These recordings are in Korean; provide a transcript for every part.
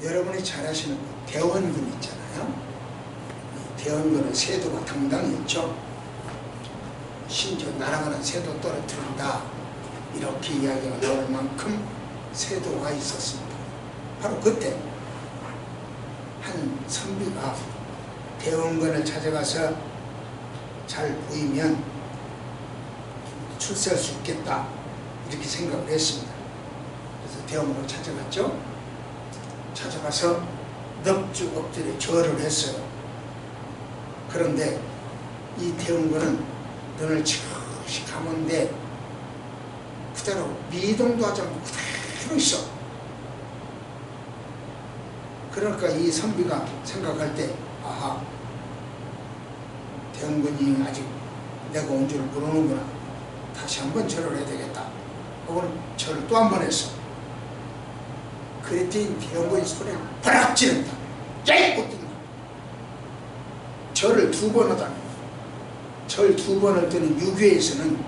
여러분이 잘 아시는 그 대원군 있잖아요. 이 대원군은 세도가 당당했죠. 심지어 날아가는 새도 떨어뜨린다 이렇게 이야기가 나올 만큼 세도가 있었습니다. 바로 그때 한 선비가 대원군을 찾아가서 잘 보이면 출세할 수 있겠다 이렇게 생각을 했습니다. 그래서 대원군을 찾아갔죠. 찾아가서 넋주 엎드려 절을 했어요. 그런데 이 대원군은 눈을 지그시 감은데 그대로 미동도 하지 않고 그대로 있어. 그러니까 이 선비가 생각할 때 아하, 대원군이 아직 내가 온 줄 모르는구나. 다시 한번 절을 해야 되겠다. 혹은 절을 또 한 번 했어. 그랬더니 대원군이 소리를 버락 지른다. 야이! 못된다. 절을 2번 하다. 절 2번 할 때는 유교에서는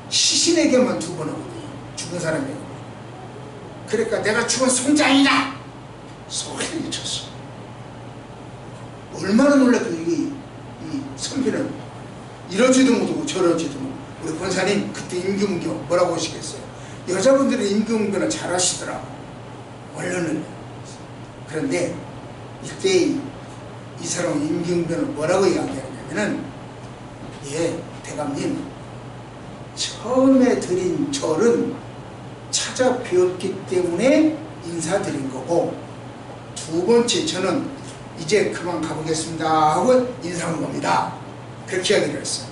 시신에게만 2번 하거든요. 죽은 사람에게. 그러니까 내가 죽은 송장이다! 소리를 쳤어. 얼마나 놀랐고 이 선비는 이러지도 못하고 저러지도 못하고. 우리 권사님 그때 임금교 뭐라고 하시겠어요? 여자분들은 임금교는 잘 하시더라고. 원래는. 그런데 이때 이 사람 임금교는 뭐라고 이야기하냐면은 예, 대감님 처음에 드린 절은 찾아뵈었기 때문에 인사드린 거고 2번째 저는 이제 그만 가보겠습니다 하고 인사한 겁니다. 그렇게 이야기를 했어요.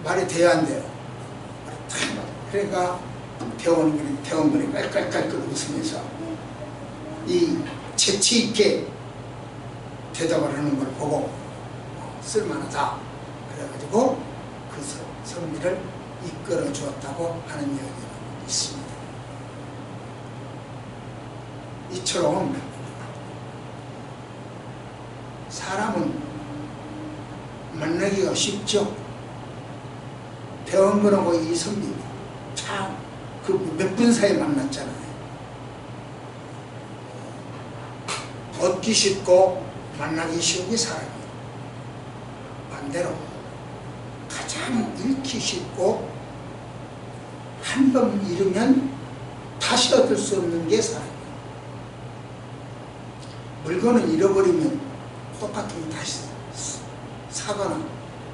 말이 돼야 안 돼요. 그러니까 대원군이 깔깔깔 웃으면서 이 재치 있게 대답을 하는 걸 보고 쓸만하다. 그래가지고 그 선비를 이끌어 주었다고 하는 이야기가 있습니다. 이처럼 사람은 만나기가 쉽죠. 대원군하고 이 선비 참 그 몇 분 사이에 만났잖아요. 얻기 쉽고 만나기 쉬운 게 사람이에요. 반대로 가장 잃기 쉽고 한 번 잃으면 다시 얻을 수 없는 게 사람이에요. 물건을 잃어버리면 똑같은 게 다시 사거나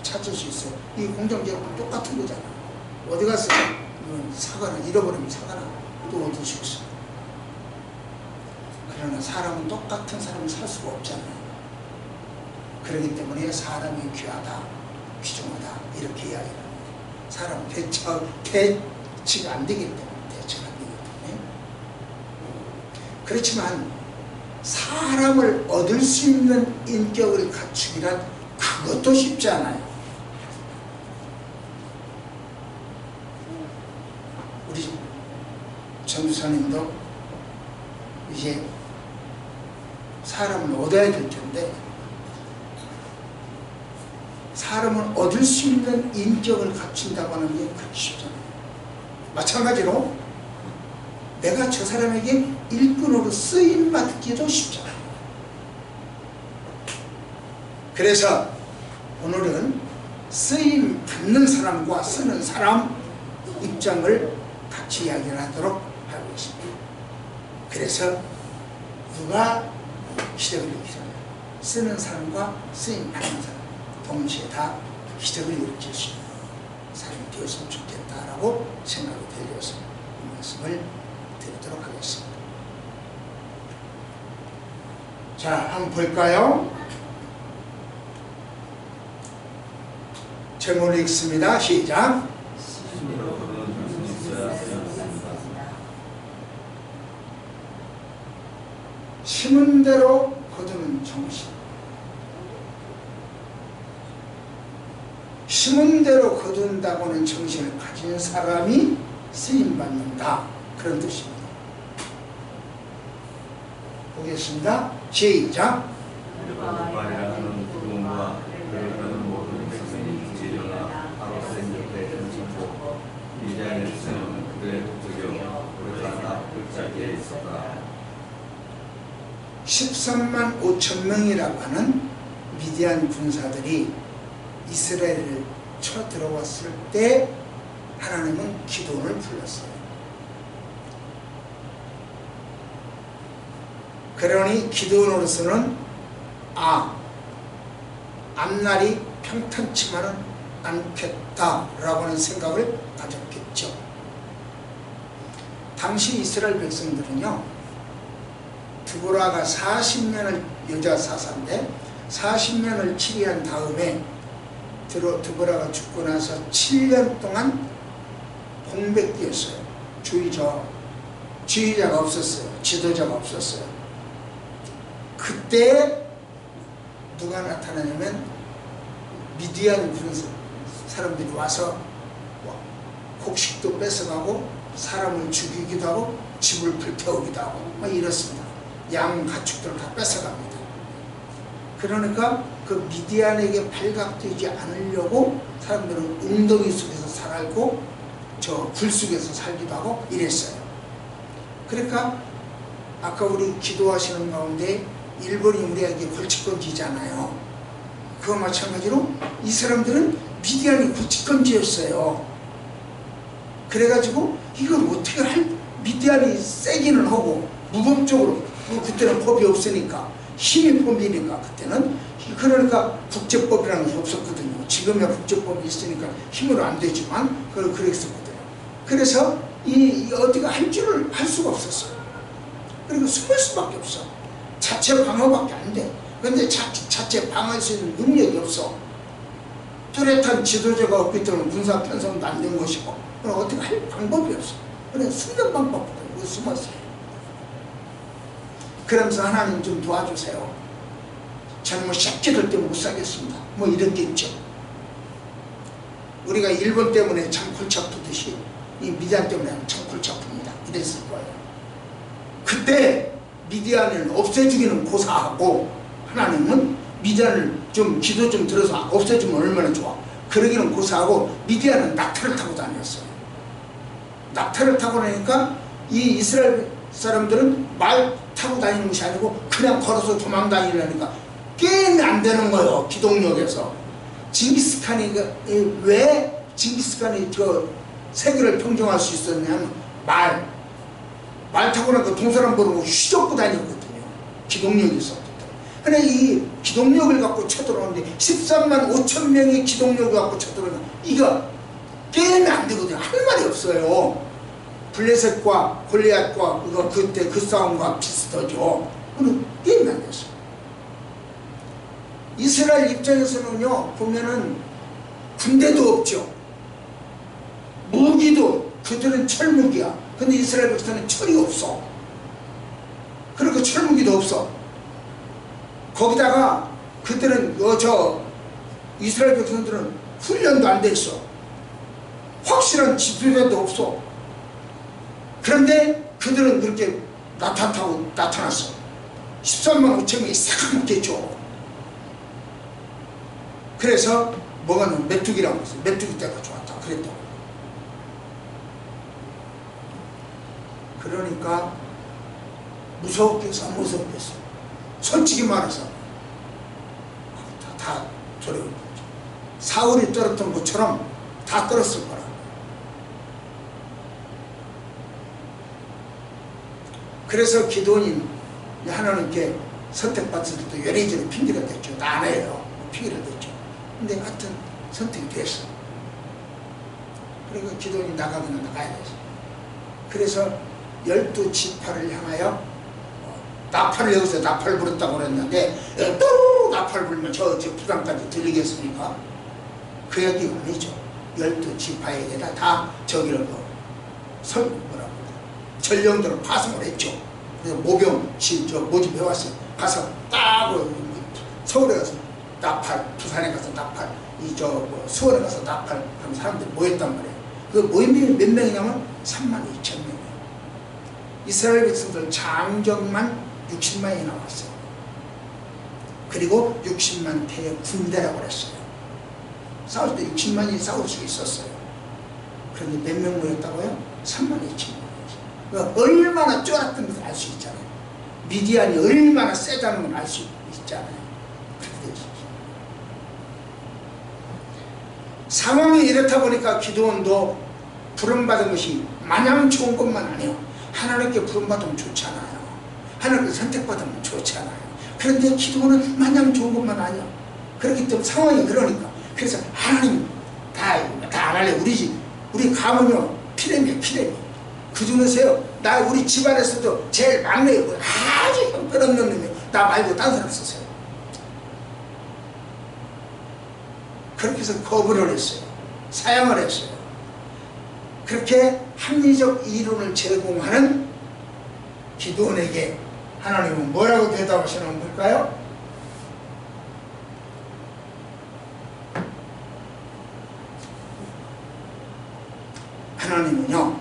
찾을 수 있어요. 이 공정제하고 똑같은 거잖아. 어디 갔어요? 사거나 잃어버리면 사거나 또 얻을 수 있어요. 그러나 사람은 똑같은 사람은 살 수가 없잖아요. 그렇기 때문에 사람이 귀하다, 귀중하다 이렇게 이야기를 합니다. 사람은 대치가 안 되기 때문에 대치가 안 되기 때문에 그렇지만 사람을 얻을 수 있는 인격을 갖추기란 그것도 쉽지 않아요. 우리 전도사님도 이제 사람을 얻어야 될 텐데 사람을 얻을 수 있는 인격을 갖춘다고 하는 게 그렇게 쉽잖아요. 마찬가지로 내가 저 사람에게 일꾼으로 쓰임받기도 쉽잖아요. 그래서 오늘은 쓰임 받는 사람과 쓰는 사람 입장을 같이 이야기를 하도록 하고 있습니다. 그래서 누가 기적을 일으키잖아요. 쓰는 사람과 쓰임 받는 사람 동시에 다 기적을 일으킬 수 있는 사람이 되었으면 좋겠다라고 생각이 들려서 이 말씀을 드리도록 하겠습니다. 자, 한번 볼까요? 제목을 읽습니다. 시작. 심은 대로 거두는 정신. 심은 대로 거둔다고 하는 정신을 가진 사람이 쓰임받는다. 그런 뜻입니다. 보겠습니다. 시작. 13만 5천 명이라고 하는 미디안 군사들이 이스라엘을 쳐들어왔을 때 하나님은 기도원을 불렀어요. 그러니 기도원으로서는 앞날이 평탄치만은 않겠다라고 하는 생각을 가졌겠죠. 당시 이스라엘 백성들은요, 드보라가 40년을, 여자 사사인데 40년을 치리한 다음에 드보라가 죽고 나서 7년 동안 공백기였어요. 지휘자가 없었어요. 지도자가 없었어요. 그때 누가 나타나냐면 미디안 사람들이 와서 곡식도 뺏어가고 사람을 죽이기도 하고 집을 불태우기도 하고 막 이렇습니다. 양 가축들을 다 뺏어갑니다. 그러니까 그 미디안에게 발각되지 않으려고 사람들은 웅덩이 속에서 살고 저 굴 속에서 살기도 하고 이랬어요. 그러니까 아까 우리 기도하시는 가운데 일본이 우리에게 골칫건지잖아요. 그와 마찬가지로 이 사람들은 미디안이 골칫건지였어요. 그래가지고 이걸 어떻게 미디안이 세기는 하고 무법적으로, 그때는 법이 없으니까, 힘이 법이니까 그때는, 그러니까 국제법이라는 게 없었거든요. 지금야 국제법이 있으니까 힘으로 안 되지만 그랬었거든요. 그래서 어디가 할 수가 없었어요. 그리고 숨을 수밖에 없어. 자체 방어밖에 안 돼. 근데 자체 방어할 수 있는 능력이 없어. 뚜렷한 지도자가 없기 때문에 군사 편성도 안 된 것이고, 그럼 어떻게 할 방법이 없어. 그래 숨는 방법보다 숨었어요. 그러면서 하나님 좀 도와주세요. 저는 뭐 새끼들 때문에 못 살겠습니다. 뭐 이런 게 있죠. 우리가 일본 때문에 참 골치 아프듯이 이 미디안 때문에 참 골치 아픕니다. 이랬을 거예요. 그때 미디안을 없애주기는 고사하고 하나님은 미디안을 좀 기도 좀 들어서 없애주면 얼마나 좋아. 그러기는 고사하고 미디안은 낙타를 타고 다녔어요. 낙타를 타고 다니니까 이 이스라엘 사람들은 말 타고 다니는 것이 아니고 그냥 걸어서 도망 다니려니까 게임이 안 되는 거예요. 기동력에서. 징기스칸이 왜 징기스칸이 저 세계를 평정할 수 있었냐면 말 타고 나니까 동사람 부르고 휘젓고 다녔거든요. 기동력이 있었기 때문에. 근데 이 기동력을 갖고 쳐들어오는데 13만 5천 명의 기동력을 갖고 쳐들어오니까 이거 게임이 안 되거든요. 할 말이 없어요. 블레셋과 골리앗과 그때 그 싸움과 비슷하죠. 그럼 게임이 안 됐어요. 이스라엘 입장에서는요, 보면은 군대도 없죠. 무기도, 그들은 철무기야. 근데 이스라엘 백성은 철이 없어. 그러니까 철무기도 없어. 거기다가 그때는 이스라엘 백성들은 훈련도 안 돼 있어. 확실한 지도자도 없어. 그런데 그들은 그렇게 나타났어. 13만 5천 명이 싹 묶였죠. 그래서 뭐가 메뚜기라고 했어요. 메뚜기 때가 좋았다. 그랬다고. 그러니까 무섭겠어, 안 무섭겠어. 솔직히 말해서 다 저래요. 사울이 떨었던 것처럼 다 떨었을 거라. 그래서 기도원이 하나님께 선택받을 때도 여리저리 핑계를 댔죠. 나 안 해요. 핑계를 댔죠. 근데 하여튼 선택이 됐어. 그리고 기도원이 나가기는 나가야 됐어. 그래서 12지파를 향하여 나팔을 여기서 나팔 불었다고 그랬는데 또 나팔 불면 저 부산까지 들리겠습니까? 그 얘기가 아니죠. 12지파에게다 다 저기를 전령들을 파송을 했죠. 그래서 모병 모집해 왔어요. 가서 딱 서울에 가서 나팔, 부산에 가서 나팔, 수원에 가서 나팔 하면 사람들이 모였단 말이에요. 그 모임이 몇 명이냐면 3만 2천 명이에요. 이스라엘 백성들 장정만 60만이 나왔어요. 그리고 60만 대의 군대라고 그랬어요. 싸울 때 60만이 싸울 수 있었어요. 그런데 몇 명 모였다고요? 3만 2천 명. 얼마나 쫄았던 것을 알 수 있잖아요. 미디안이 얼마나 세다는 걸 알 수 있잖아요. 그렇게 되십시오. 상황이 이렇다 보니까 기도원도 부름받은 것이 마냥 좋은 것만 아니에요. 하나님께 부름받으면 좋잖아요. 하나님께 선택받으면 좋잖아요. 그런데 기도는 마냥 좋은 것만 아니에요. 그렇기 때문에 상황이 그러니까. 그래서 하나님 다 안 할래. 우리 가문이요 피렘이에요. 피렘이. 그 중에서요 우리 집안에서도 제일 막내고 아주 형편없는 놈이에요. 나 말고 딴 사람 썼어요. 그렇게 해서 거부를 했어요. 사양을 했어요. 그렇게 합리적 이론을 제공하는 기도원에게 하나님은 뭐라고 대답하시는 걸까요? 하나님은요,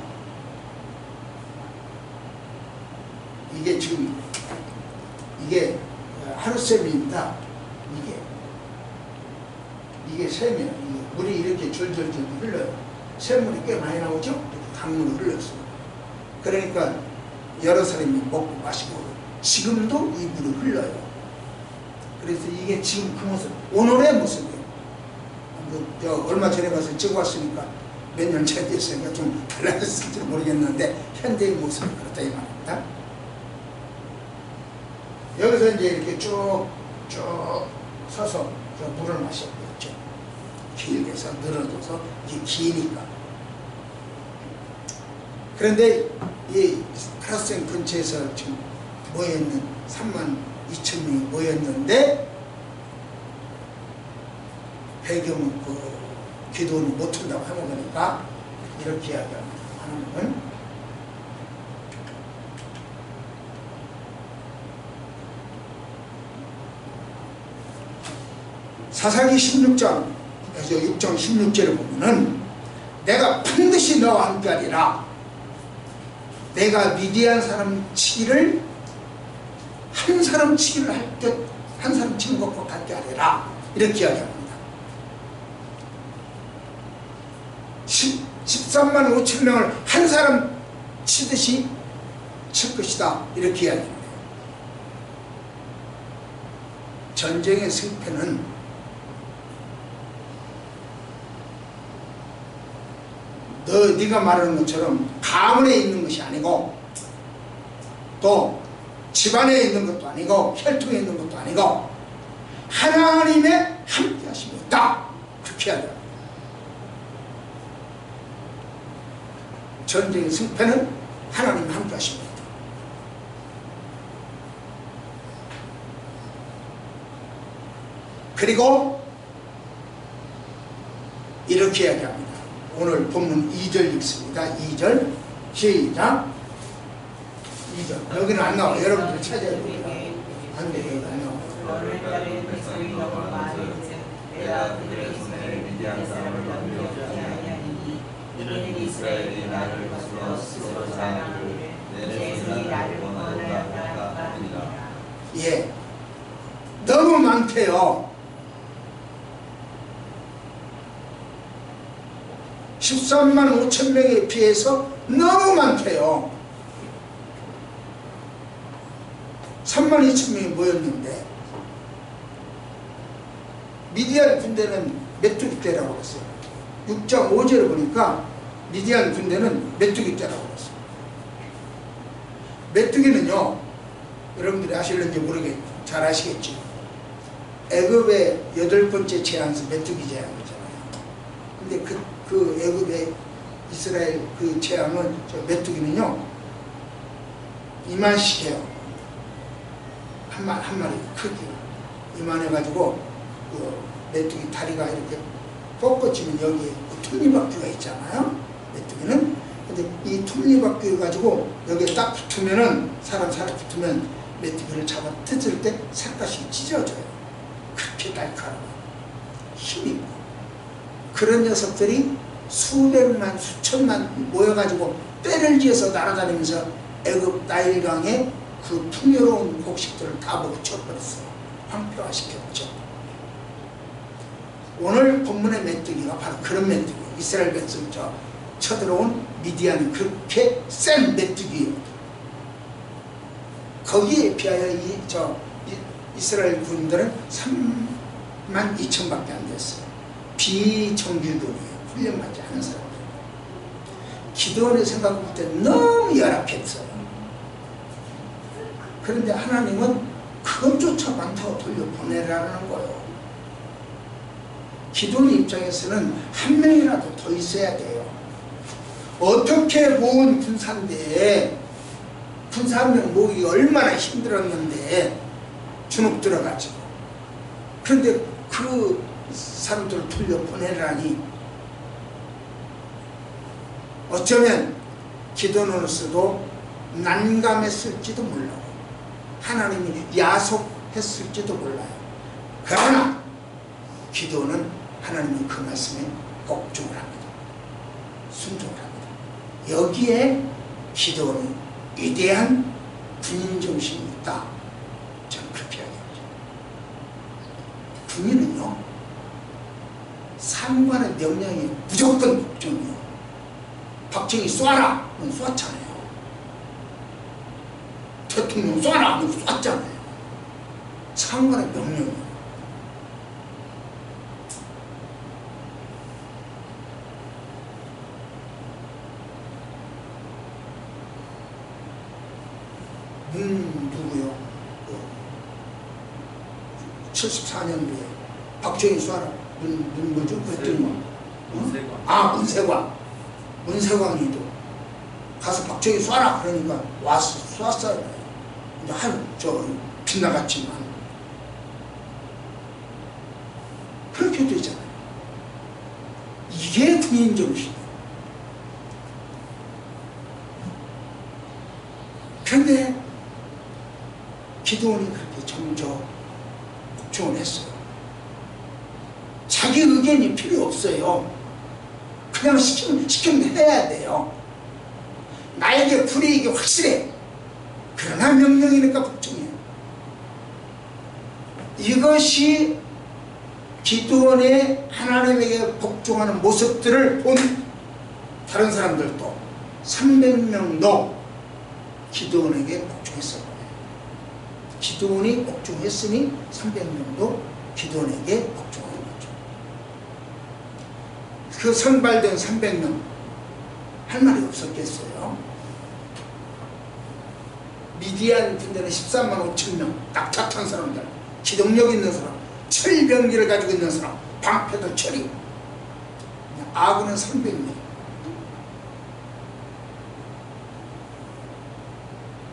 이게 지금 이게 하루샘입니다. 이게 샘이에요. 이게 물이 이렇게 줄줄줄 흘러요. 샘물이 꽤 많이 나오죠? 이렇게 강물을 흘렀어요. 그러니까 여러 사람이 먹고 마시고 지금도 이 물이 흘러요. 그래서 이게 지금 그 모습, 오늘의 모습이에요. 얼마 전에 가서 찍어왔으니까 몇 년 차이 됐으니까 좀 달라졌을지 모르겠는데 현대의 모습이 그렇다 이 말입니다. 여기서 이제 이렇게 쭉 서서 물을 마셨고요. 길게 해서 늘어져서 이게 기니까. 그런데 이 카라센 근처에서 지금 모여있는 32,000명이 모였는데 배경은 기도를 못한다고 해먹으니까 이렇게 이야기합니다. 하나님은 사사기 16장 6장 16절을 보면은 내가 반드시 너와 함께하리라. 내가 미디안 사람 치기를 한 사람 치기를 할 듯 한 사람 치는 것과 같게 하리라. 이렇게 이야기합니다. 13만 5천 명을 한 사람 치듯이 칠 것이다. 이렇게 이야기합니다. 전쟁의 승패는 네가 말하는 것처럼 가문에 있는 것이 아니고 또 집안에 있는 것도 아니고 혈통에 있는 것도 아니고 하나님의 함께 하심이 있다. 그렇게 해야 돼요. 전쟁의 승패는 하나님의 함께 하심이 있다. 그리고 이렇게 이야기합니다. 오늘 본문 2절 읽습니다. 2절 시작. 2절 여기는 안 나와. 여러분들이 찾아야 됩니다. 안 돼. 여기 안 나와. 내가 그들의 손에 미디안 사람을 넘겨주었나니 이는 이스라엘이 나를 스스로 사랑하기를 내 손이 나를 원하였다 하니라. 예, 너무 많대요. 13만 5천 명에 비해서 너무 많대요. 3만 2천 명이 모였는데 미디안 군대는 메뚜기 떼라고 그랬어요. 6장 5절을 보니까 미디안 군대는 메뚜기 떼라고 그랬어요. 메뚜기는요, 여러분들이 아실는지 모르겠, 잘 아시겠죠. 애굽의 8번째 재앙에서 메뚜기 재앙이잖아요. 근데 그 애굽의 이스라엘 그 재앙은 저 메뚜기는요 이만씩 해요. 한 마리 크기가 이만해가지고 그 메뚜기 다리가 이렇게 뻗어지면 여기에 그 톱니바퀴가 있잖아요. 메뚜기는. 근데 이 톱니바퀴 가지고 여기에 딱 붙으면은 사람 붙으면 메뚜기를 잡아 뜯을 때 살갗이 찢어져요. 그렇게 날카로워. 힘있고. 그런 녀석들이 수백만 수천만 모여가지고 떼를 지어서 날아다니면서 애굽 나일강의 그 풍요로운 곡식들을 다 먹어쳐버렸어요. 황폐화시켰죠. 오늘 본문의 메뚜기가 바로 그런 메뚜기. 이스라엘 백성 쳐들어온 미디안이 그렇게 센 메뚜기예요. 거기에 비하여 이스라엘 군인들은 3만 2천밖에 안 됐어요. 비정규군이에요. 훈련받지 않은 사람들. 기도원의 생각할 때 너무 열악했어요. 그런데 하나님은 그것조차 많다고 돌려보내라는 거예요. 기도원 입장에서는 한 명이라도 더 있어야 돼요. 어떻게 모은 군사인데 군사 한 명 모으기가 얼마나 힘들었는데 주눅 들어가지고. 그런데 그 사람들을 돌려보내라니 어쩌면 기도원으로서도 난감했을지도 몰라요. 하나님이 야속했을지도 몰라요. 그러나 기도원은 하나님의 그 말씀에 복종을 합니다. 순종을 합니다. 여기에 기도원의 위대한 군인정신이 있다. 저는 그렇게 이야기합니다. 군인은요, 상관의 명령에 무조건 복종이에요. 박정희 쏴라! 그건 쐈잖아요. 대통령 쏴라! 그건 쐈잖아요. 상관의 명령이에요. 누구요? 74년도에 박정희 쏴라. 뭐죠? 그랬더니 문세광. 문세광이도 가서 박정희 쏴라. 그러니까 와서 쐈어요. 근데 빗나갔지만 그렇게 되잖아요. 이게 군인 정신이에요. 그런데 기도원이 그렇게 점점 복종을 했어요. 자기 의견이 필요 없어요. 그냥 시키면 해야 돼요. 나에게 불이익이 확실해. 그러나 명령이니까 복종해요. 이것이 기도원의 하나님에게 복종하는 모습들을 본 다른 사람들도 300명도 기도원에게 복종했어요. 기도원이 복종했으니 300명도 기도원에게 복종하는 거죠. 그 선발된 300명 할 말이 없었겠어요. 미디안 군대는 13만 5천 명, 낙착한 사람들, 기동력 있는 사람, 철병기를 가지고 있는 사람, 방패도 철이. 아군은 300명.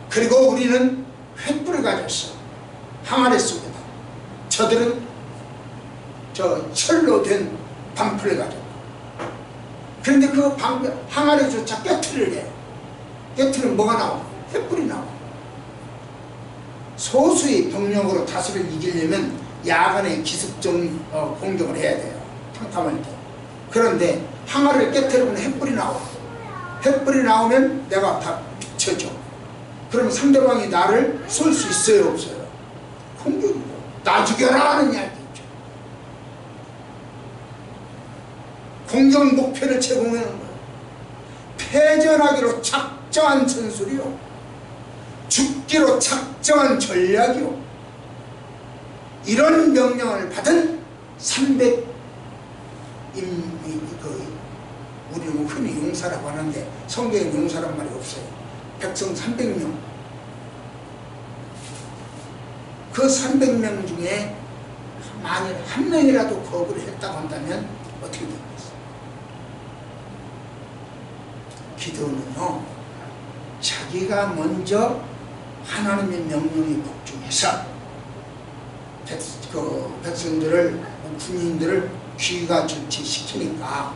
그리고 우리는 횃불을 가졌어. 항아리 속에다. 저들은 철로 된 방패를 가졌고. 그런데 그 항아리조차 깨트를 해요. 깨트는 뭐가 나와? 횃불이 나와. 소수의 병력으로 다수를 이기려면 야간에 기습적 공격을 해야 돼요. 탕탕할 때. 그런데 항아리를 깨트리면 횃불이 나와. 횃불이 나오면 내가 다 비춰줘. 그럼 상대방이 나를 쏠 수 있어요, 없어요? 공격이고 나 죽여라 하는 이야기죠. 공격 목표를 제공하는 거예요. 패전하기로 작정한 전술이요, 죽기로 작정한 전략이요. 이런 명령을 받은 300 우리는 흔히 용사라고 하는데 성경에 용사란 말이 없어요. 백성 300명. 그 300명 중에 만일 한 명이라도 거부를 했다고 한다면 어떻게 되겠어요? 기도는요, 자기가 먼저 하나님의 명령에 복종해서 백성들을, 군인들을 귀가 조치시키니까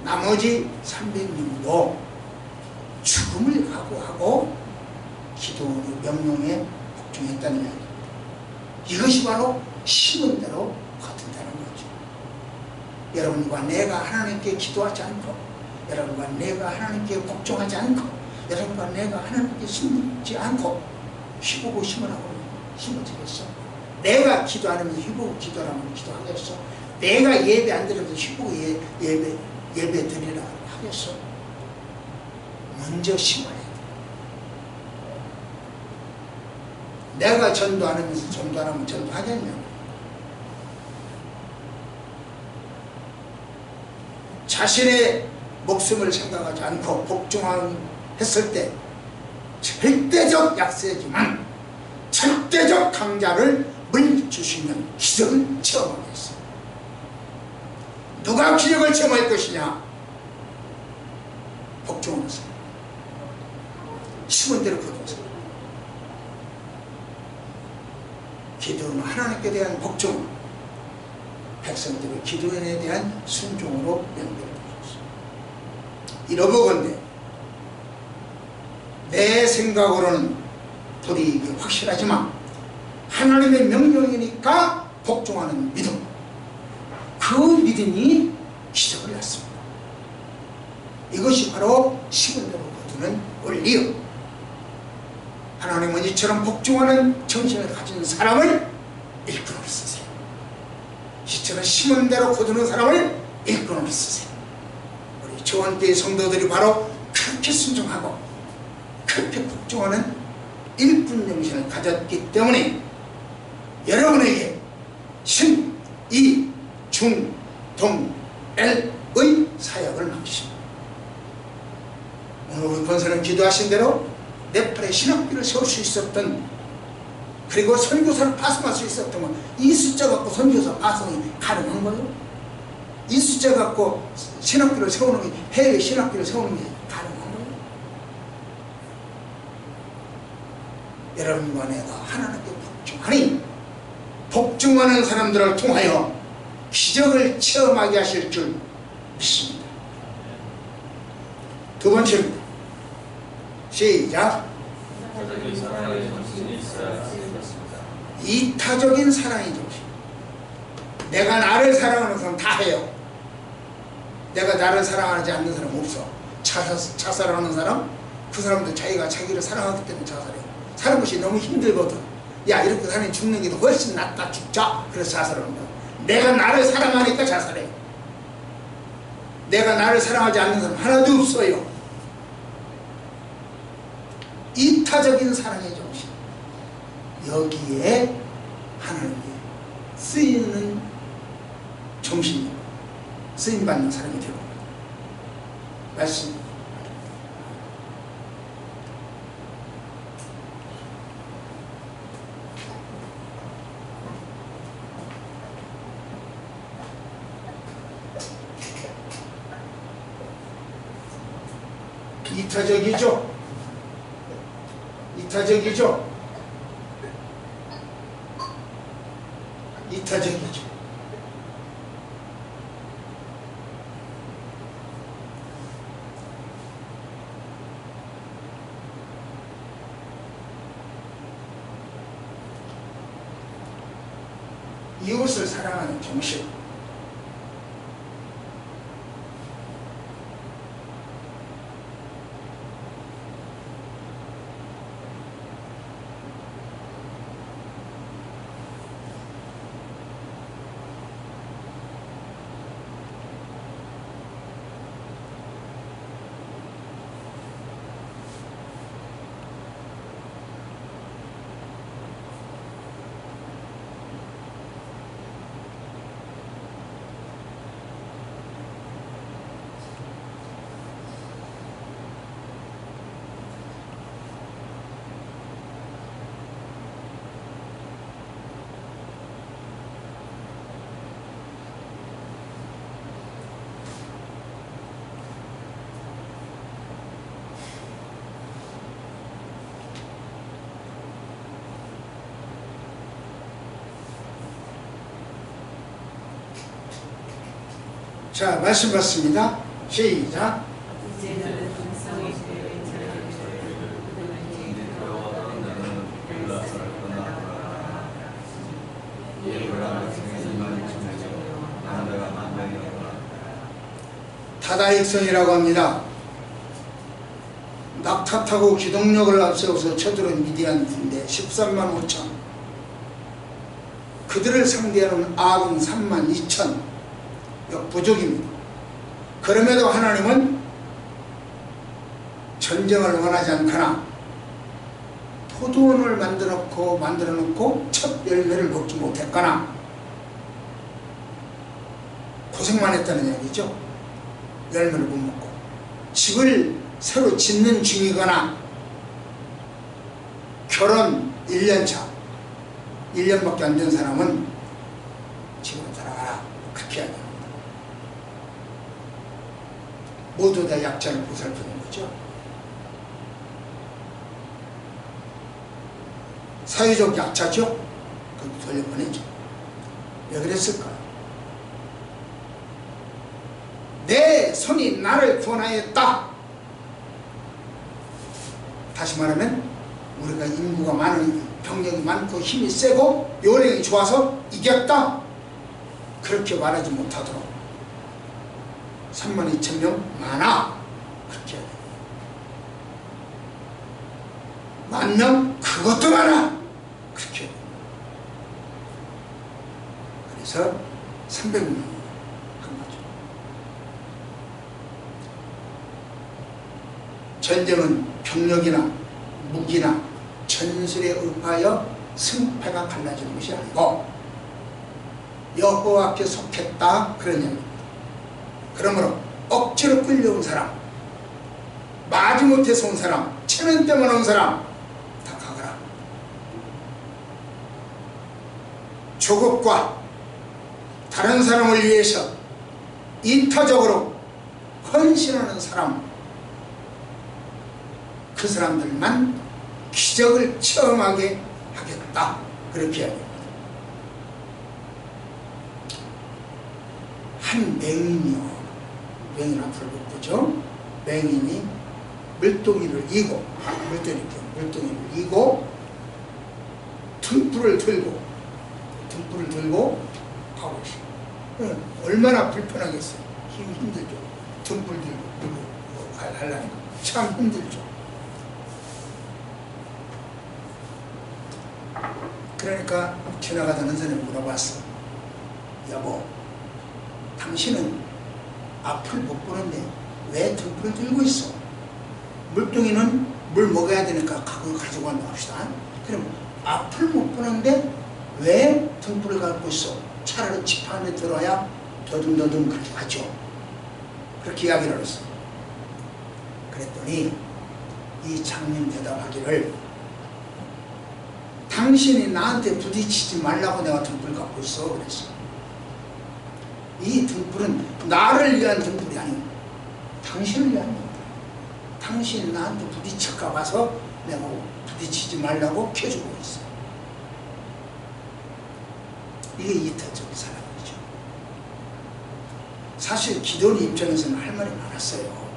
나머지 300명도 죽음을 각오하고 기도원의 명령에 복종했다는 이야기입니다. 이것이 바로 심은 대로 거둔다는 거죠. 여러분과 내가 하나님께 기도하지 않고, 여러분과 내가 하나님께 복종하지 않고, 여러분과 내가 하나님께 숨지 않고 휘보고 심으라고 심어지겠어? 내가 기도 안 하면서 휘보고 기도하면 기도하겠어? 내가 예배 안 드리면서 휘보고 예배 예배 드리라 하겠어? 먼저 심어야 돼. 내가 전도 안 하면서 전도 안 하면 전도하겠냐? 자신의 목숨을 생각하지 않고 복종했을 때 절대적 약세지만 절대적 강자를 물리칠 수 있는 기적을 체험하겠어. 누가 기적을 체험할 것이냐? 복종하는 사람, 심은 대로 거둔 사람. 기도는 하나님께 대한 복종, 백성들의 기도에 대한 순종으로 연결되었습니다. 이러보건대 내 생각으로는 불이익이 확실하지만 하나님의 명령이니까 복종하는 믿음, 그 믿음이 기적을 낳습니다. 이것이 바로 심은 대로 거두는 원리요. 하나님은 이처럼 복종하는 정신을 가진 사람을 일꾼으로 쓰세요. 이처럼 심은 대로 거두는 사람을 일꾼으로 쓰세요. 우리 조원교회 성도들이 바로 그렇게 순종하고 그렇게 복종하는 일꾼 정신을 가졌기 때문에 여러분에게 신, 이, 중, 동, 엘의 사역을 맡기십니다. 오늘 우리 권사님 기도하신 대로 네팔에 신학교를 세울 수 있었던, 그리고 선교사를 파송할 수 있었던 이 숫자 갖고 선교사 파송이 가능한 거예요? 이 숫자 갖고 신학교를 세우는 게, 해외 신학교를 세우는 게 가능한 거예요? 여러분과 내가 하나님께 복종하니 복종하는 사람들을 통하여 기적을 체험하게 하실 줄 믿습니다. 두 번째입니다. 시작. 이타적인 사랑의 정신. 내가 나를 사랑하는 사람 다 해요. 내가 나를 사랑하지 않는 사람 없어. 자살하는 사람, 그 사람도 자기가 자기를 사랑하기 때문에 자살해요. 사는 것이 너무 힘들거든. 야, 이렇게 사는 죽는 게 훨씬 낫다, 죽자. 그래서 자살하는 거야. 내가 나를 사랑하니까 자살해. 내가 나를 사랑하지 않는 사람 하나도 없어요. 이타적인 사랑의 정신, 여기에 하나님께 쓰이는 정신이 쓰임받는 사람이 되고 말씀. 이타적이죠. 이타적이죠. 이타적이죠. 이웃을 사랑하는 정신. 자, 말씀 받습니다. 시작. 다다익선이라고 합니다. 낙타 타고 기동력을 앞세워서 쳐들은 미디안 군대 13만 5천, 그들을 상대하는 아군 3만 2천, 역부족입니다. 그럼에도 하나님은 전쟁을 원하지 않거나 포도원을 만들어 놓고 첫 열매를 먹지 못했거나 고생만 했다는 얘기죠. 열매를 못 먹고 집을 새로 짓는 중이거나 결혼 1년차 1년밖에 안 된 사람은 집으로 돌아가라 그렇게 해야 됩니다. 모두 다 약자를 보살피는 거죠. 사회적 약자죠. 그럼 돌려보내죠. 왜 그랬을까? 내 손이 나를 구원하였다. 다시 말하면 우리가 인구가 많은, 병력이 많고 힘이 세고 요령이 좋아서 이겼다. 그렇게 말하지 못하도록 32,000명 많아. 그렇게 해야 돼. 10,000명 그것도 많아. 그렇게 해야 돼. 그래서 300명 전쟁은 병력이나 무기나 전술에 의하여 승패가 갈라지는 것이 아니고 여호와께 속했다 그런 얘기입니다. 그러므로 억지로 끌려온 사람, 마지못해서 온 사람, 체면 때문에 온 사람 다 가거라. 조국과 다른 사람을 위해서 인터적으로 헌신하는 사람, 그 사람들만 기적을 체험하게 하겠다. 그렇게 이야기합니다. 한 맹인이요. 맹인 앞으로 못 보죠. 맹인이 물동이를 이고, 물동이를 이고 등불을 들고 가고 있어요. 얼마나 불편하겠어요. 힘이 힘들죠. 등불 들고 하려니까 참 힘들죠. 그러니까 지나가던 선생님이 물어봤어. 여보, 당신은 앞을 못 보는데 왜 등불을 들고 있어? 물동이는 물 먹어야 되니까 그거 가지고 간다 합시다. 그럼 앞을 못 보는데 왜 등불을 갖고 있어? 차라리 집 안에 들어야 더듬더듬 그렇게 가죠. 그렇게 이야기를 했어. 그랬더니 이 장님 대답하기를, 당신이 나한테 부딪히지 말라고 내가 등불 갖고 있어 그랬어. 이 등불은 나를 위한 등불이 아니고 당신을 위한 등불. 당신이 나한테 부딪힐까 봐서 내가 부딪히지 말라고 켜주고 있어. 이게 이타적인 사람이죠. 사실 기도원 입장에서는 할 말이 많았어요.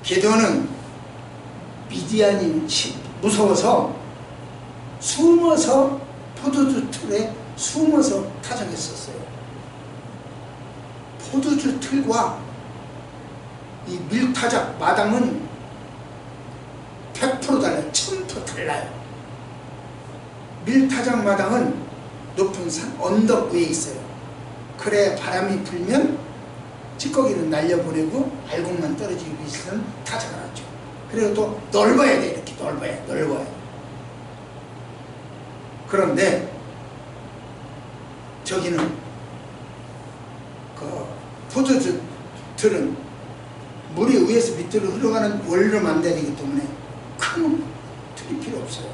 기도원은 미디안이 무서워서 숨어서 포도주 틀에 숨어서 타작했었어요. 포도주 틀과 이 밀타작 마당은 100% 달라요. 1000% 달라요. 밀타작 마당은 높은 산 언덕 위에 있어요. 그래 바람이 불면 찌꺼기는 날려보내고 알곡만 떨어지고 있으면 타작을 하죠. 그리고 또 넓어야 돼. 이렇게 넓어야. 그런데 저기는 그 포도주 틀은 물이 위에서 밑으로 흘러가는 원리로 만들어지기 때문에 큰 틀이 필요 없어요.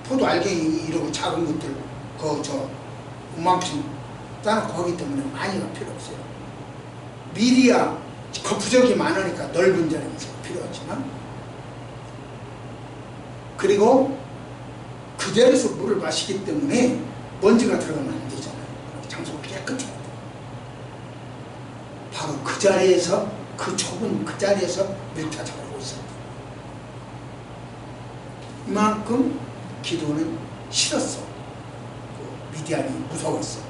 포도 알갱이 이러고 작은 것들 저 우망층 따놓고 하기 때문에 많이가 필요 없어요. 밀이야 부적이 많으니까 넓은 자리에서 필요하지만, 그리고 그 자리에서 물을 마시기 때문에 먼지가 들어가면 안 되잖아요. 장소가 깨끗해야 돼. 바로 그 자리에서, 그 좁은 그 자리에서 밀타작을 하고 있었다. 이만큼 기도는 싫었어. 그 미디안이 무서웠어.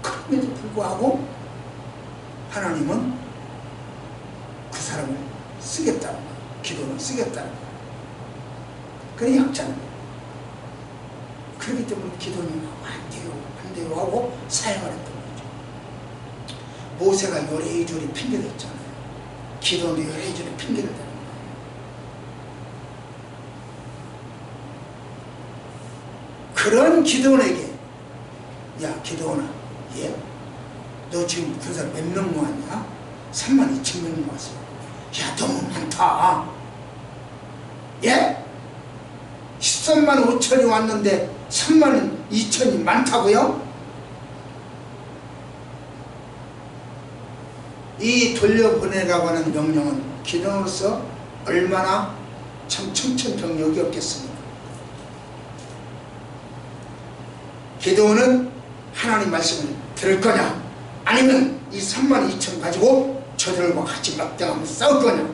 그럼에도 불구하고 하나님은 그 사람을 쓰겠다는 거예요. 기도는 쓰겠다는 거예요. 그게 약자는 거예요. 그 그렇기 때문에 기도는 안 돼요 하고 사용을 했던 거죠. 모세가 요래요래 핑계를 댔잖아요. 기도는 요래요래 핑계를 대는 거예요. 그런 기도원에게, 야 기도원아, 예? 너 지금 군사 몇 명 모았냐? 32,000명 모았어. 야 너무 많다. 예? 13만 5천이 왔는데 3만 2천이 많다고요? 이 돌려보내라고 하는 명령은 기도원으로서 얼마나 참 청천벽력이었겠습니까? 기도원은 하나님 말씀을 들을 거냐, 아니면 이 3만 2천 가지고 저들과 같이 막대하면서 싸울 거냐,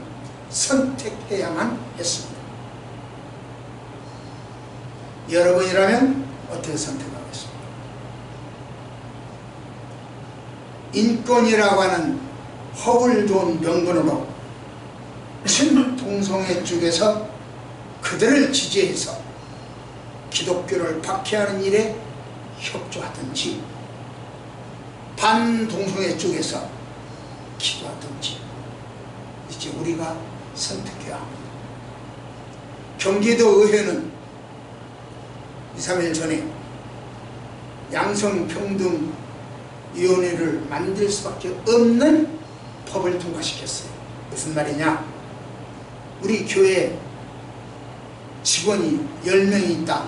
선택해야만 했습니다. 여러분이라면 어떻게 선택하겠습니까? 인권이라고 하는 허울 좋은 명분으로 친동성애 쪽에서 그들을 지지해서 기독교를 박해하는 일에 협조하든지, 반동성애 쪽에서 기도하든지 이제 우리가 선택해야 합니다. 경기도 의회는 2, 3일 전에 양성평등위원회를 만들 수밖에 없는 법을 통과시켰어요. 무슨 말이냐? 우리 교회 직원이 10명이 있다.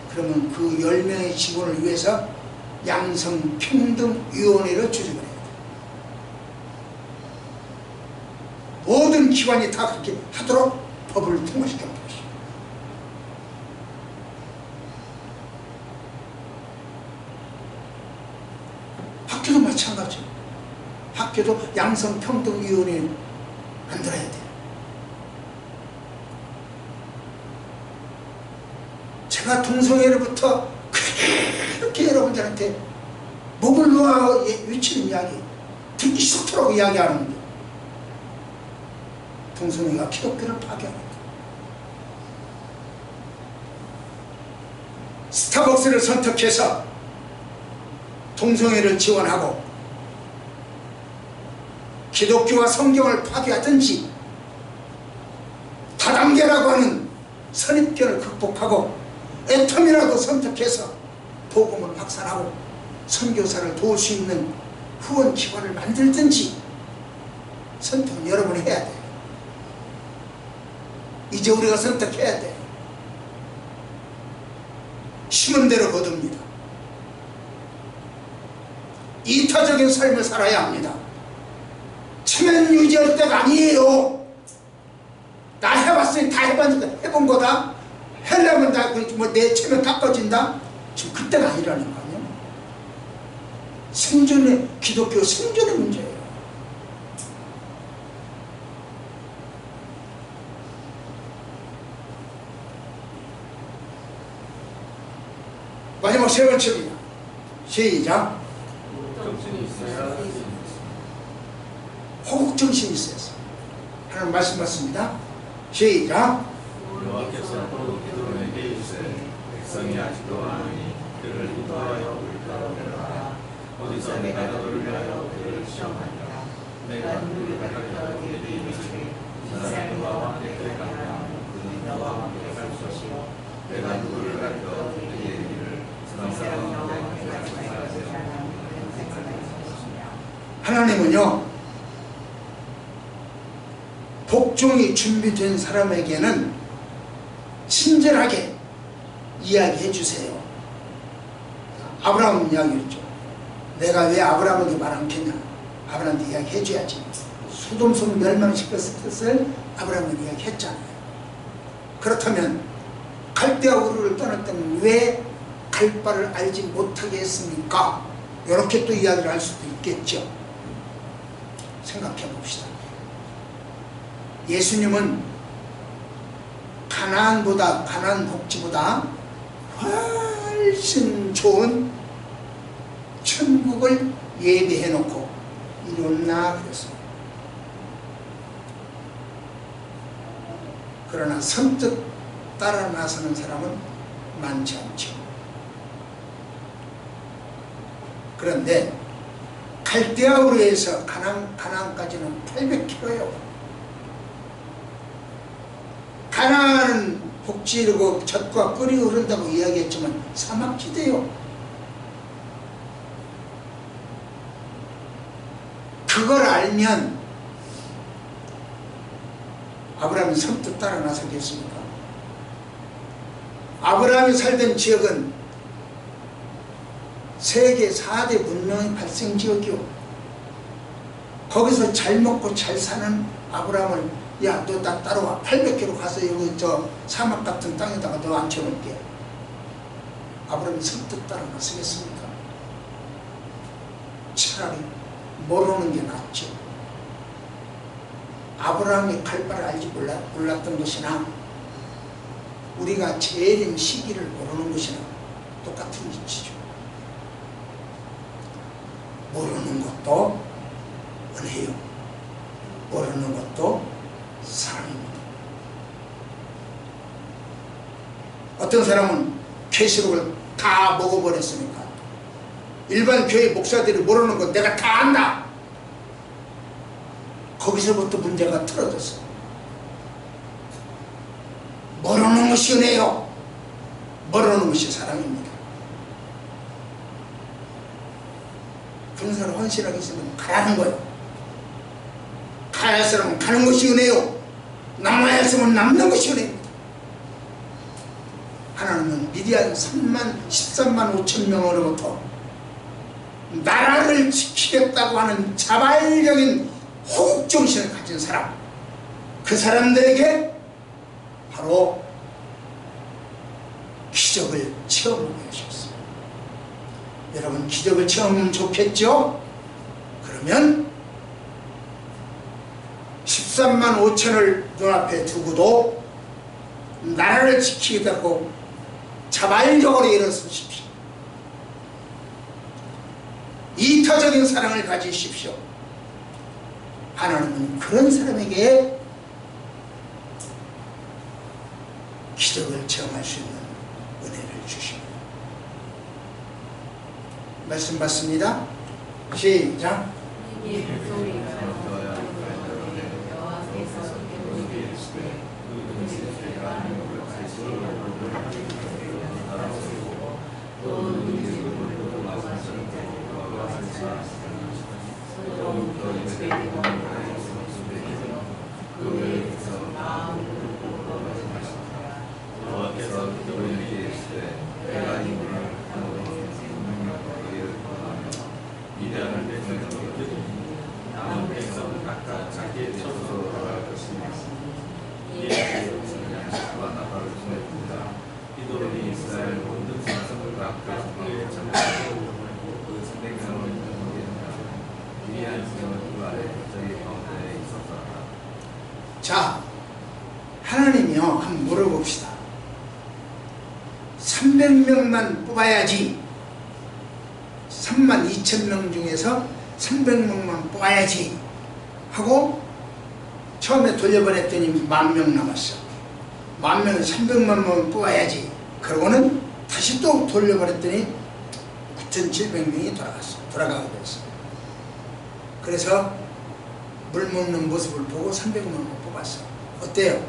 그러면 그 10명의 직원을 위해서 양성평등위원회를 조직을 해야 돼. 모든 기관이 다 그렇게 하도록 법을 통과시켰다. 학교도 마찬가지. 학교도 양성평등위원회 만들어야 돼. 제가 동성애로부터 그렇게 여러분들한테 목을 놓아 외치는 이야기, 듣기 싫도록 이야기하는데, 동성애가 기독교를 파괴합니다. 스타벅스를 선택해서 동성애를 지원하고 기독교와 성경을 파괴하든지, 다단계라고 하는 선입견을 극복하고 애텀이라도 선택해서 복음을 확산하고 선교사를 도울 수 있는 후원기관을 만들든지 선택은 여러분이 해야 돼요. 이제 우리가 선택해야 돼. 심은 대로 거둡니다. 이타적인 삶을 살아야 합니다. 체면 유지할 때가 아니에요. 나 해봤으니 다 해봤으니까 해본 거다. 하려면 다 내 체면 깎아진다. 지금 그때가 아니라니까요. 생존의, 기독교 생존의 문제예요. 마지막 세 번째입니다. 시작. 정신이 있어야 호국정신이 있어야지. 하나님 말씀 받습니다. 시작. 여호와께서도 기도원에게 이르시되 백성이 아직도 아노니 그를 인도하여 울가로내라. 어디서 내가 너를 위하여 그를 시험하리라. 내가 누구를 가르쳐 그에게 이르시되 이 사람이 나와 함께 가면 그는 나와 함께 갈 것이요 내가 누구를 가르쳐 그에게 이르기를 이 사람이 나와 함께 갈 것이라 하나님은요, 복종이 준비된 사람에게는 친절하게 이야기해 주세요. 아브라함 이야기했죠. 내가 왜 아브라함에게 말 안 했냐? 아브라함한테 이야기해 줘야지. 소돔성 멸망시켰을 것을 아브라함은 이야기했잖아요. 그렇다면 갈대아 우르를 떠날 때는 왜 갈 바를 알지 못하게 했습니까? 이렇게 또 이야기를 할 수도 있겠죠. 생각해 봅시다. 예수님은 가나안 복지보다 훨씬 좋은 천국을 예비해 놓고 이뤘나 그랬습니다. 그러나 선뜻 따라 나서는 사람은 많지 않죠. 그런데 갈대아우르에서 가나안까지는 800km예요. 가나안은 복지르고 젖과 꿀이 흐른다고 이야기했지만 사막지대요. 그걸 알면 아브라함이 선뜻 따라 나서겠습니까? 아브라함이 살던 지역은 세계 4대 문명의 발생 지역이요. 거기서 잘 먹고 잘 사는 아브라함을 야, 너 나 따라와. 800km 가서 여기 저 사막 같은 땅에다가 너 앉혀놓을게. 아브라함이 선뜻 따라 나서겠습니까? 차라리 모르는 게 낫죠. 아브라함이 갈 바를 알지 몰랐던 것이나 우리가 재림 시기를 모르는 것이나 똑같은 이치죠. 모르는 것도 은혜요. 모르는 것도 사랑입니다. 어떤 사람은 계시록을 다 먹어버렸으니까 일반 교회 목사들이 모르는 것 내가 다 안다. 거기서부터 문제가 틀어졌어. 모르는 것이 은혜요. 모르는 것이 사랑입니다. 그런 사람 헌신하게 있으면 가라는 거예요. 가야 할 사람은 가는 것이 은혜요. 남아야 할 사람은 남는 것이 은혜입니다. 하나님은 미디안 13만 5천 명으로부터 나라를 지키겠다고 하는 자발적인 호국정신을 가진 사람, 그 사람들에게 바로 기적을 체험하게 하셨어요. 여러분 기적을 체험하면 좋겠죠? 그러면 13만 5천을 눈앞에 두고도 나라를 지키겠다고 자발적으로 일어서십시오. 이타적인 사랑을 가지십시오. 하나님은 그런 사람에게 기적을 체험할 수 있는 은혜를 주십니다. 말씀 받습니다. 시작. 자, 하나님이요, 한번 물어봅시다. 300명만 뽑아야지, 32,000명 중에서 300명만 뽑아야지 하고 처음에 돌려보냈더니 10,000명 남았어. 10,000명은 300만만 뽑아야지. 그러고는 다시 또 돌려보냈더니 9,700명이 돌아가게 됐어. 그래서 물 먹는 모습을 보고 300명을 뽑았어. 어때요?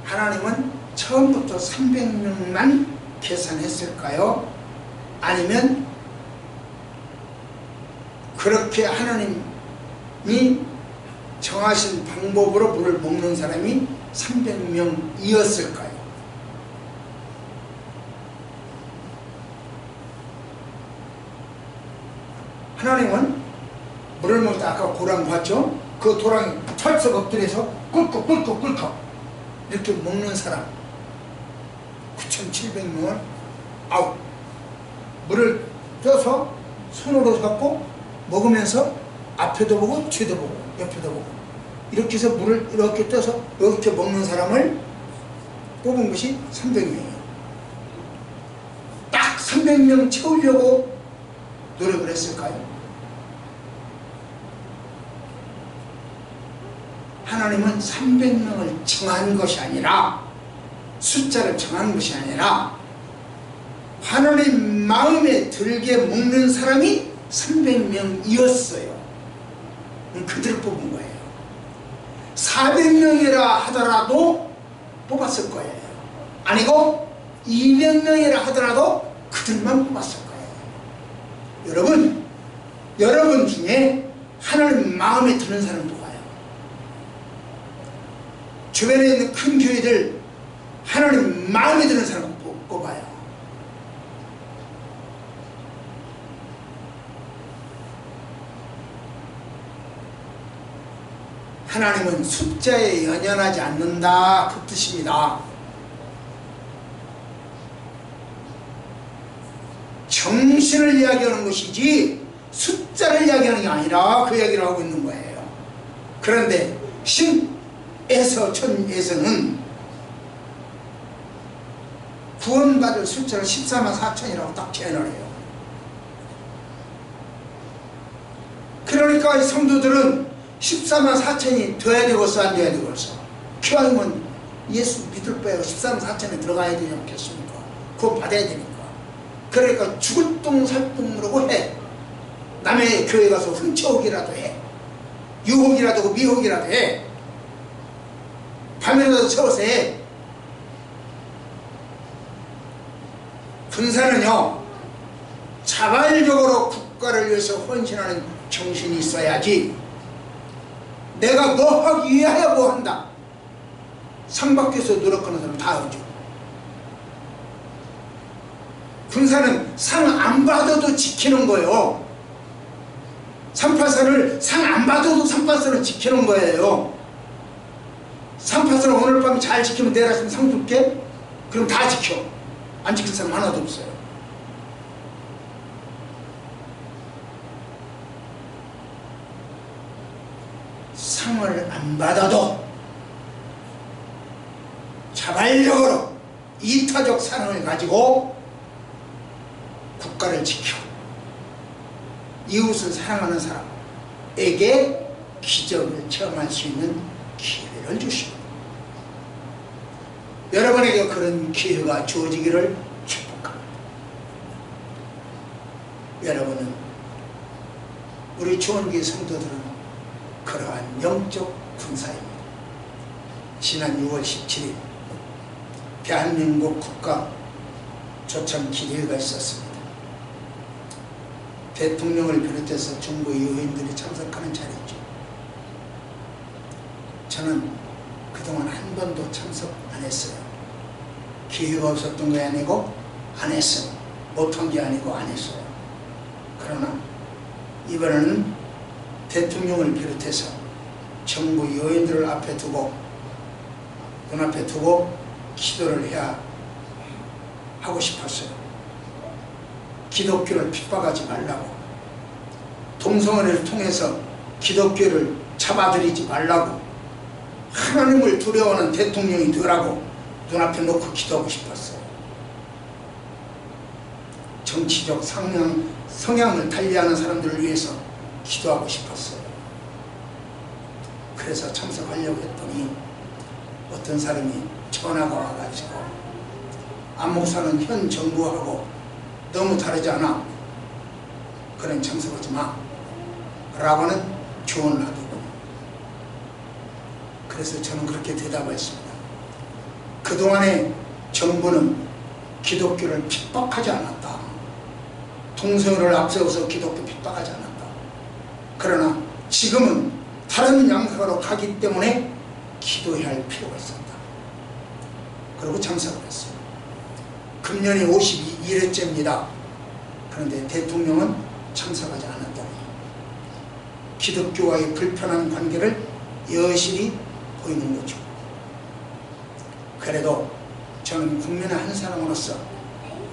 하나님은 처음부터 300명만 계산했을까요? 아니면 그렇게 하나님이 정하신 방법으로 물을 먹는 사람이 300명이었을까요? 하나님은 물을 먹을 때 아까 고랑 봤죠? 그 도랑이 털썩 엎드려서 꿀꺽 이렇게 먹는 사람 9,700명을 아웃. 물을 떠서 손으로 잡고 먹으면서 앞에도 보고 뒤에도 보고 옆에도 보고 이렇게 해서 물을 이렇게 떠서 이렇게 먹는 사람을 뽑은 것이 300명이에요. 딱 300명 채우려고 노력을 했을까요? 하나님은 300명을 정한 것이 아니라 숫자를 정한 것이 아니라 하나님 마음에 들게 먹는 사람이 300명이었어요. 그들을 뽑은 거예요. 400명이라 하더라도 뽑았을 거예요. 아니고 200명이라 하더라도 그들만 뽑았을 거예요. 여러분 중에 하나님 마음에 드는 사람 뽑아요. 주변에 있는 큰 교회들 하나님 마음에 드는 사람 뽑아요. 하나님은 숫자에 연연하지 않는다, 그 뜻입니다. 정신을 이야기하는 것이지 숫자를 이야기하는 게 아니라 그 이야기를 하고 있는 거예요. 그런데 천에서는 구원받을 숫자를 14만 4천이라고 딱 제한을 해요. 그러니까 이 성도들은 14만 4천이 돼야 되겠어, 안 돼야 되겠어? 기왕이면 예수 믿을 바에 14만 4천에 들어가야 되지 않겠습니까? 그거 받아야 되니까. 그러니까 죽을 똥 살 똥으로 해. 남의 교회 가서 훔쳐오기라도 해. 유혹이라도 하고 미혹이라도 해. 밤이라도 채워서 해. 군사는요, 자발적으로 국가를 위해서 헌신하는 정신이 있어야지. 내가 뭐 하기 위하여 뭐 한다. 상 받기 위해서 노력하는 사람 다 하죠. 군사는 상 안 받아도 지키는 거예요. 383을 상 안 받아도 383을 지키는 거예요. 383을 오늘 밤에 잘 지키면 내일 아침에 상 줄게? 그럼 다 지켜. 안 지킬 사람 하나도 없어요. 상을 안 받아도 자발적으로 이타적 사랑을 가지고 국가를 지켜 이웃을 사랑하는 사람에게 기적을 체험할 수 있는 기회를 주시고, 여러분에게 그런 기회가 주어지기를 축복합니다. 여러분은, 우리 주원교회 성도들은 그러한 영적 군사입니다. 지난 6월 17일 대한민국 국가 조참 기대회가 있었습니다. 대통령을 비롯해서 정부 요인들이 참석하는 자리죠. 저는 그동안 한 번도 참석 안 했어요. 기회가 없었던 게 아니고 안 했어요. 못한 게 아니고 안 했어요. 그러나 이번에는 대통령을 비롯해서 정부 요인들을 앞에 두고, 눈앞에 두고 기도를 해야 하고 싶었어요. 기독교를 핍박하지 말라고, 동성애를 통해서 기독교를 잡아들이지 말라고, 하나님을 두려워하는 대통령이 되라고 눈앞에 놓고 기도하고 싶었어요. 정치적 성향을 달리하는 사람들을 위해서 기도하고 싶었어요. 그래서 참석하려고 했더니 어떤 사람이 전화가 와가지고, 안 목사는 현 정부하고 너무 다르지 않아? 그럼 참석하지 마 라고는 조언을 하더군요. 그래서 저는 그렇게 대답했습니다. 그동안의 정부는 기독교를 핍박하지 않았다. 동성애를 앞세워서 기독교 핍박하지 않았다. 그러나 지금은 다른 양상으로 가기 때문에 기도해야 할 필요가 있었다. 그리고 참석을 했어요. 금년이 52일째입니다. 그런데 대통령은 참석하지 않았다니, 기독교와의 불편한 관계를 여실히 보이는 거죠. 그래도 저는 국민의 한 사람으로서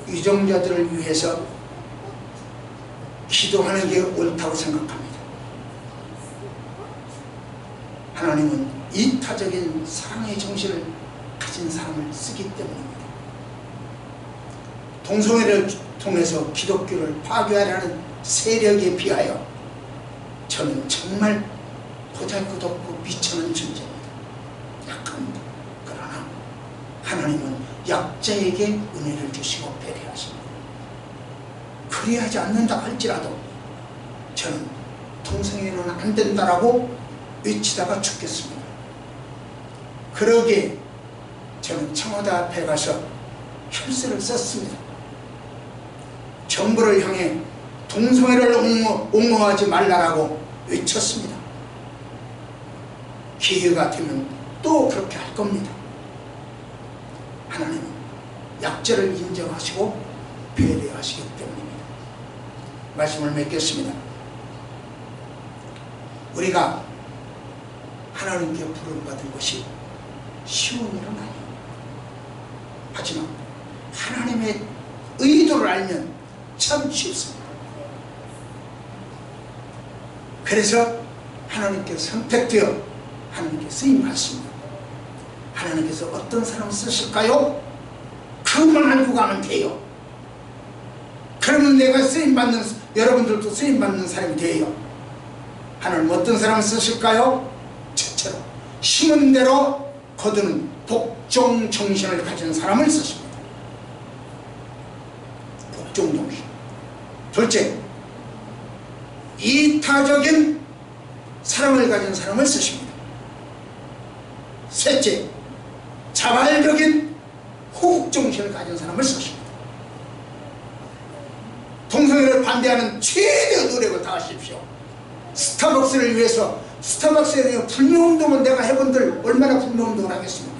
위정자들을 위해서 기도하는 게 옳다고 생각합니다. 하나님은 이타적인 사랑의 정신을 가진 사람을 쓰기 때문입니다. 동성애를 통해서 기독교를 파괴하려는 세력에 비하여 저는 정말 보잘것없고 미천한 존재입니다. 약합니다. 그러나 하나님은 약자에게 은혜를 주시고 배려하십니다. 그리하지 않는다 할지라도 저는 동성애는 안 된다라고 외치다가 죽겠습니다. 그러기에 저는 청와대 앞에 가서 혈서를 썼습니다. 정부를 향해 동성애를 옹호하지 말라라고 외쳤습니다. 기회가 되면 또 그렇게 할 겁니다. 하나님은 약절을 인정하시고 배려하시기 때문입니다. 말씀을 맺겠습니다. 우리가 하나님께 부름받은 것이 쉬운 일은 아니에요. 하지만 하나님의 의도를 알면 참 쉽습니다. 그래서 하나님께 선택되어 하나님께 쓰임받습니다. 하나님께서 어떤 사람을 쓰실까요? 그것만 알고 가면 돼요. 그러면 내가 쓰임받는, 여러분들도 쓰임받는 사람이 돼요. 하나님 어떤 사람을 쓰실까요? 첫째로 심은 대로 거두는 복종 정신을 가진 사람을 쓰십니다. 복종 정신. 둘째, 이타적인 사랑을 가진 사람을 쓰십니다. 셋째, 자발적인 호국 정신을 가진 사람을 쓰십니다. 동성애를 반대하는 최대의 노력을 다하십시오. 스타벅스를 위해서, 스타벅스에 대한 불매운동은 내가 해본들 얼마나 불매운동을 하겠습니까?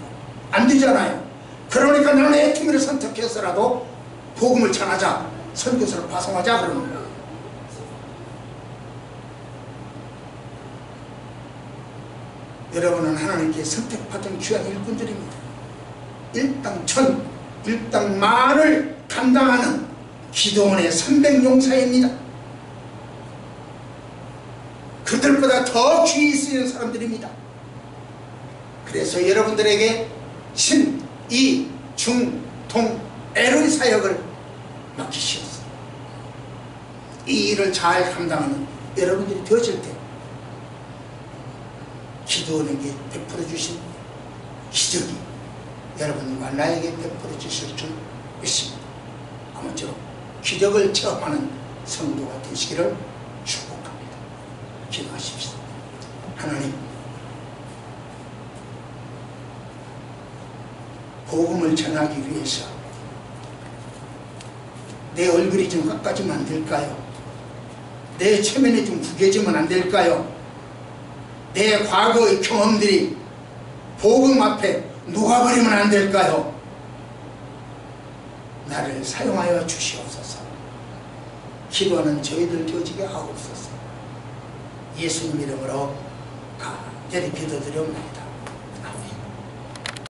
안 되잖아요. 그러니까 나는 애터미를 선택해서라도 복음을 전하자, 선교사를 파송하자 그러는 거예요. 여러분은 하나님께 선택받은 귀한 일꾼들입니다. 일당천, 일당만을 감당하는 기도원의 300용사입니다. 그들보다 더 귀히 쓰이는 사람들입니다. 그래서 여러분들에게 신, 이, 중, 동, 애의 사역을 맡기시옵소서. 이 일을 잘 감당하는 여러분들이 되어질 때 기도원에게 베풀어 주신 기적이 여러분과 나에게 베풀어 주실 줄 믿습니다. 아무쪼록 기적을 체험하는 성도가 되시기를 축복합니다. 기도하십시오. 하나님, 복음을 전하기 위해서 내 얼굴이 좀 깎아지면 안 될까요? 내 체면이 좀 구겨지면 안 될까요? 내 과거의 경험들이 복음 앞에 녹아버리면 안 될까요? 나를 사용하여 주시옵소서. 기도하는 저희들 되어지게 하옵소서. 예수님 이름으로 간절히 기도드려옵나이다.